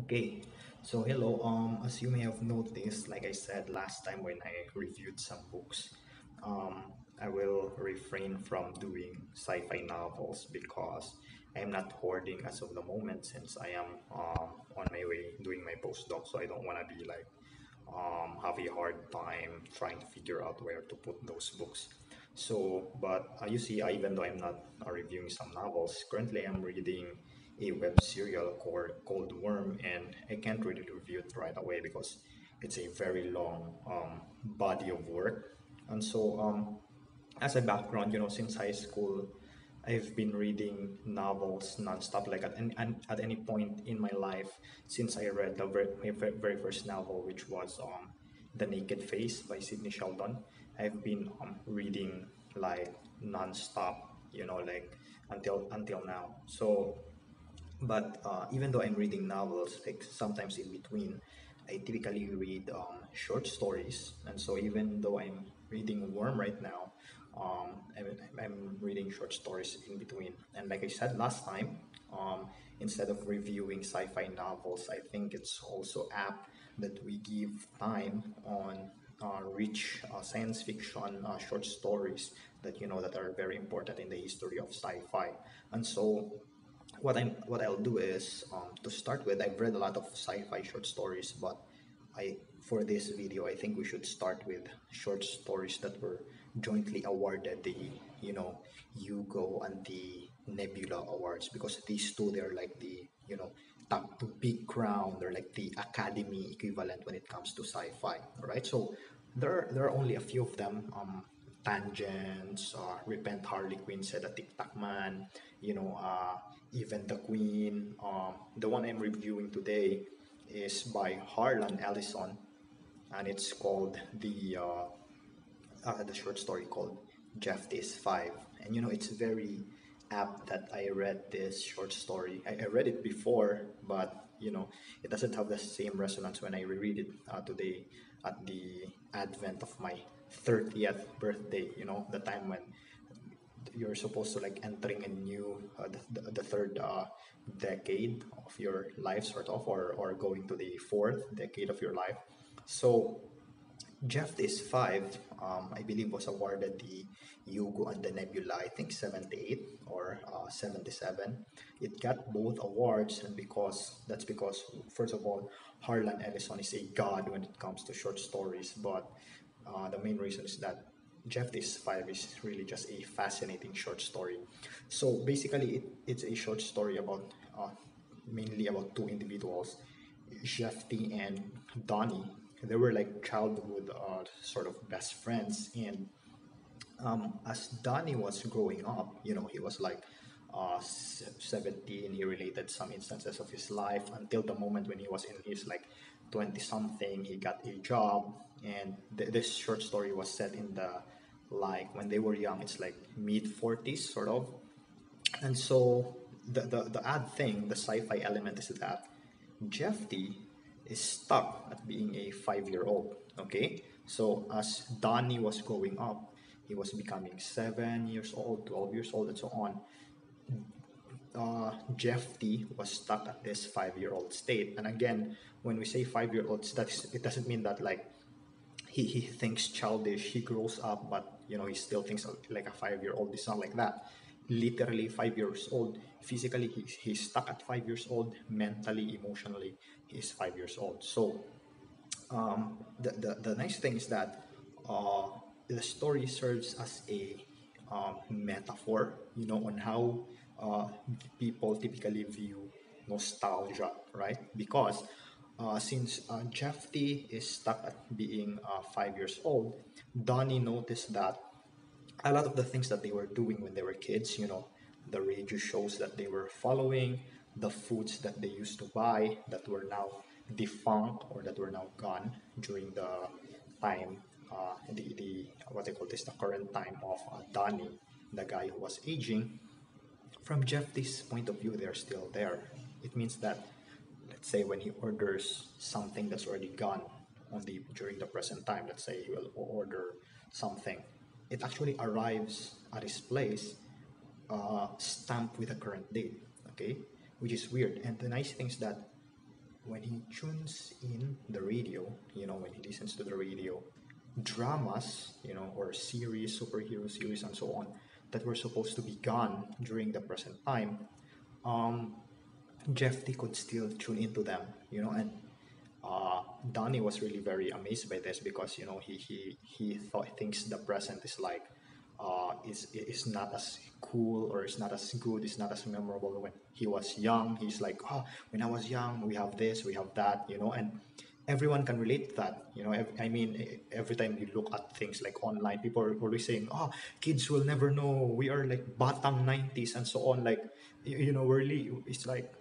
Okay, so hello. As you may have noticed, like I said last time when I reviewed some books, I will refrain from doing sci-fi novels because I'm not hoarding as of the moment since I am on my way doing my postdoc. So I don't want to be like have a hard time trying to figure out where to put those books. So, but you see, even though I'm not reviewing some novels, currently I'm reading a web serial called Worm, and I can't really review it right away because it's a very long body of work. And so, as a background, since high school, I've been reading novels nonstop. Like at any point in my life, since I read my very first novel, which was The Naked Face by Sidney Sheldon, I've been reading like nonstop. Like until now. So but even though I'm reading novels, like sometimes in between, I typically read short stories. And so even though I'm reading Worm right now, I'm reading short stories in between. And like I said last time, instead of reviewing sci-fi novels, I think it's also apt that we give time on rich science fiction short stories that are very important in the history of sci-fi. And so what I'll do is to start with, I've read a lot of sci-fi short stories, but I for this video I think we should start with short stories that were jointly awarded the Hugo and the Nebula Awards, because these two, they're like the top two big crown. They're like the Academy equivalent when it comes to sci-fi. All right, so there are only a few of them. Tangents, Repent Harley Quinn, said a Tic Tac Man, even the Queen. The one I'm reviewing today is by Harlan Ellison, and it's called the short story called Jeff Days 5. And it's very apt that I read this short story. I read it before, but it doesn't have the same resonance when I reread it today at the advent of my 30th birthday, the time when you're supposed to like entering a new the third decade of your life, sort of, or going to the fourth decade of your life. So Jeff is 5, I believe, was awarded the Hugo and the Nebula, I think 78 or 77. It got both awards, and because, first of all, Harlan Ellison is a god when it comes to short stories, but the main reason is that Jeff is 5 is really just a fascinating short story. So basically, it's a short story about mainly about two individuals, Jeffy and Donnie. They were like childhood sort of best friends, and as Donnie was growing up, he was like 17. He related some instances of his life until the moment when he was in his like 20 something. He got a job, and this short story was set in the like when they were young. It's like mid 40s, sort of. And so the odd thing, the sci-fi element, is that Jeffy is stuck at being a 5-year old. Okay, so as Donnie was growing up, he was becoming 7 years old, 12 years old, and so on. Jeffy was stuck at this 5-year old state. And again, when we say 5-year-olds, it doesn't mean that like he thinks childish. He grows up, but he still thinks like a 5-year-old. It's not like that. Literally 5 years old. Physically, he's stuck at 5 years old. Mentally, emotionally, he's 5 years old. So the nice thing is that uh, the story serves as a metaphor, on how uh, people typically view nostalgia, right? Because since Jeffy is stuck at being 5 years old, Donnie noticed that a lot of the things that they were doing when they were kids, the radio shows that they were following, the foods that they used to buy that were now defunct or that were now gone during the time, the what they call this, the current time of Donnie, the guy who was aging. From Jeffrey's point of view, they're still there. It means that, let's say, when he orders something that's already gone during the present time, let's say he will order something, it actually arrives at his place stamped with a current date, okay, which is weird. And the nice thing is that when he tunes in the radio, when he listens to the radio, dramas, or series, superhero series, and so on, that were supposed to be gone during the present time, um, Jeff T could still tune into them, and Donnie was really very amazed by this because he thinks the present is like is not as cool, or it's not as good, it's not as memorable when he was young. He's like, oh, when I was young, we have this, we have that, and everyone can relate to that. I mean, every time you look at things like online, people are always saying, oh, kids will never know, we are like bottom 90s and so on. Like, really, it's like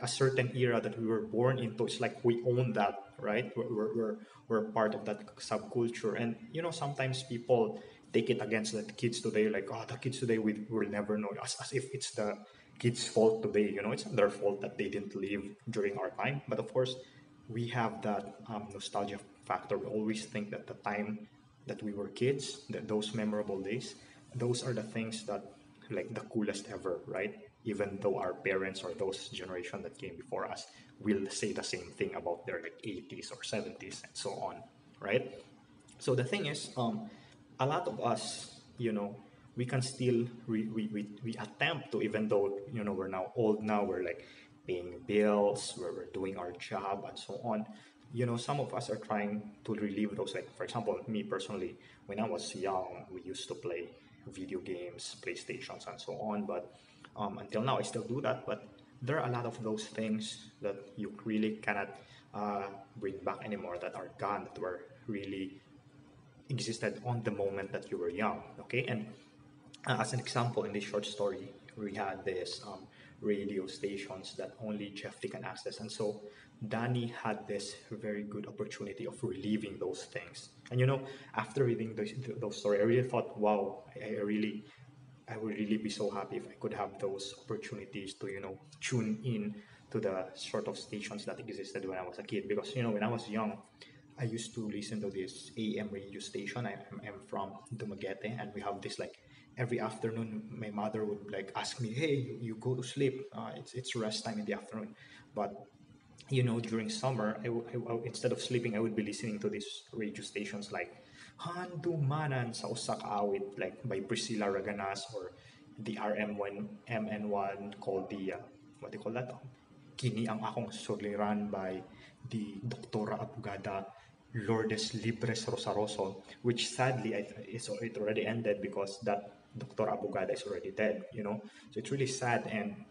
a certain era that we were born into. It's like we own that, right? We're part of that subculture. And sometimes people take it against the kids today, like, oh, the kids today will never know, as if it's the kids' fault today. It's not their fault that they didn't live during our time. But of course, we have that nostalgia factor. We always think that the time that we were kids, that those memorable days, those are the things that like the coolest ever, right? Even though our parents or those generation that came before us will say the same thing about their like 80s or 70s and so on, right? So the thing is, a lot of us, we can still we attempt to, even though we're now old now, we're like paying bills, we're doing our job and so on. Some of us are trying to relieve those. Like for example, me personally, when I was young, we used to play video games, PlayStations, and so on. But until now, I still do that. But there are a lot of those things that you really cannot bring back anymore, that are gone, that were really existed on the moment that you were young. Okay, and as an example, in this short story, we had this radio stations that only Jeffrey can access, and so Danny had this very good opportunity of relieving those things. And after reading those stories, I really thought, wow, I would really be so happy if I could have those opportunities to tune in to the sort of stations that existed when I was a kid. Because when I was young, I used to listen to this AM radio station. I'm from Dumaguete, and we have this like every afternoon. My mother would like ask me, "Hey, you go to sleep. It's rest time in the afternoon." But during summer, instead of sleeping, I would be listening to these radio stations like Handumanan sa Usak Awit, like by Priscilla Raganas, or the RM1, MN1 called the, what do you call that? Kini ang akong suliran by the Doctora Abugada Lourdes Libres Rosaroso, which sadly it already ended because that Doctor Abugada is already dead, So it's really sad. And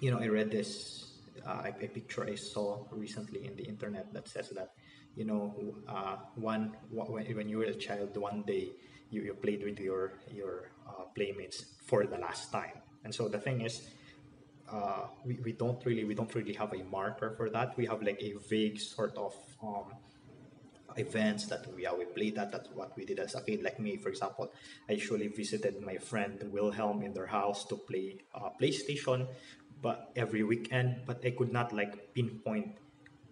I read this a picture I saw recently in the internet that says that when you were a child, one day you played with your playmates for the last time. And so the thing is, we don't really have a marker for that. We have like a vague sort of events that we play that. That's what we did as a kid. Like me, for example, I usually visited my friend Wilhelm in their house to play PlayStation, but every weekend. But I could not like pinpoint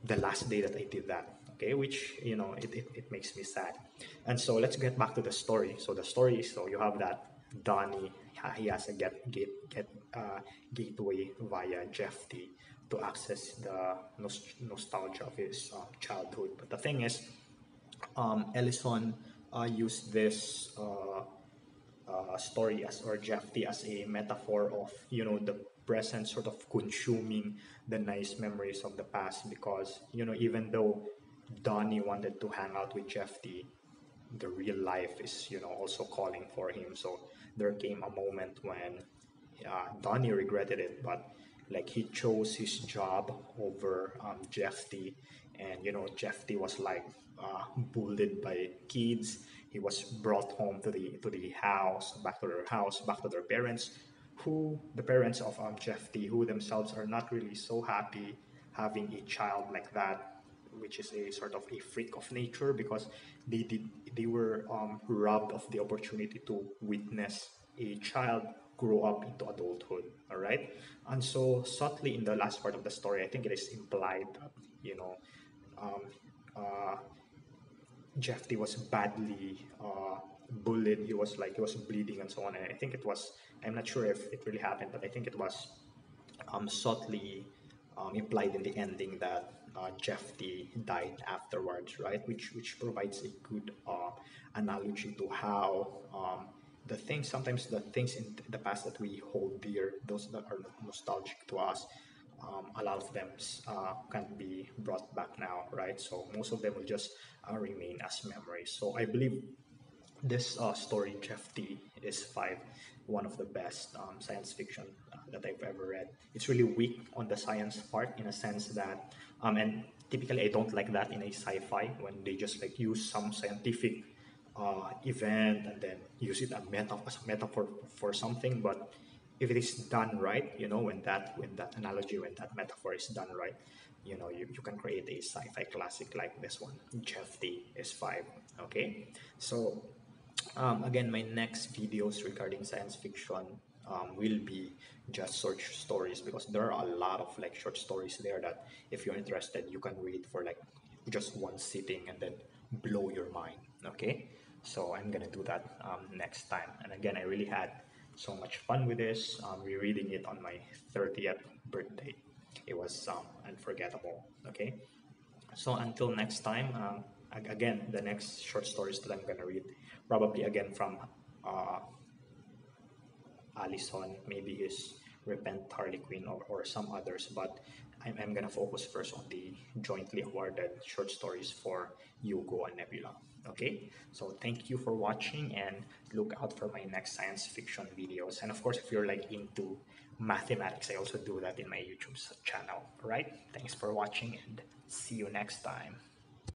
the last day that I did that. Okay, which it makes me sad. And so let's get back to the story. So the story is, so you have that Donnie. He has a gateway via Jeff T to access the nostalgia of his childhood. But the thing is, Ellison used this story as, or Jeffy, as a metaphor of the present sort of consuming the nice memories of the past, because even though Donnie wanted to hang out with Jeffy, the real life is also calling for him. So there came a moment when Donnie regretted it, but like he chose his job over Jeffy. And Jeffy was like bullied by kids. He was brought home to the house, back to their house, back to their parents, who the parents of Jeffy, who themselves are not really so happy having a child like that, which is a sort of a freak of nature, because they were robbed of the opportunity to witness a child grow up into adulthood. All right, and so subtly in the last part of the story, I think it is implied that um, uh, Jeffy was badly bullied. He was bleeding and so on. And I think it was, I'm not sure if it really happened, but I think it was subtly implied in the ending that Jeff T died afterwards, right? Which provides a good analogy to how sometimes the things in the past that we hold dear, those that are nostalgic to us, a lot of them can't be brought back now, right? So most of them will just remain as memories. So I believe this story, Jeff T. is five, one of the best science fiction that I've ever read. It's really weak on the science part in a sense that, and typically I don't like that in a sci-fi when they just like use some scientific event and then use it as a metaphor for something. But if it is done right, when that analogy, when that metaphor is done right, you can create a sci-fi classic like this one. Jeff T. is five. Okay, so again, my next videos regarding science fiction will be just short stories because there are a lot of like short stories there that if you're interested, you can read for like just one sitting and then blow your mind. Okay, so I'm gonna do that next time. And again, I really had so much fun with this. Rereading it on my 30th birthday. It was unforgettable. Okay, so until next time, again, the next short stories that I'm gonna read, probably again from uh, Allison, maybe his Repent Harley Quinn or some others, but I'm gonna focus first on the jointly awarded short stories for Hugo and Nebula. Okay, so thank you for watching and look out for my next science fiction videos. And of course, if you're like into mathematics, I also do that in my YouTube channel. All right, thanks for watching and see you next time.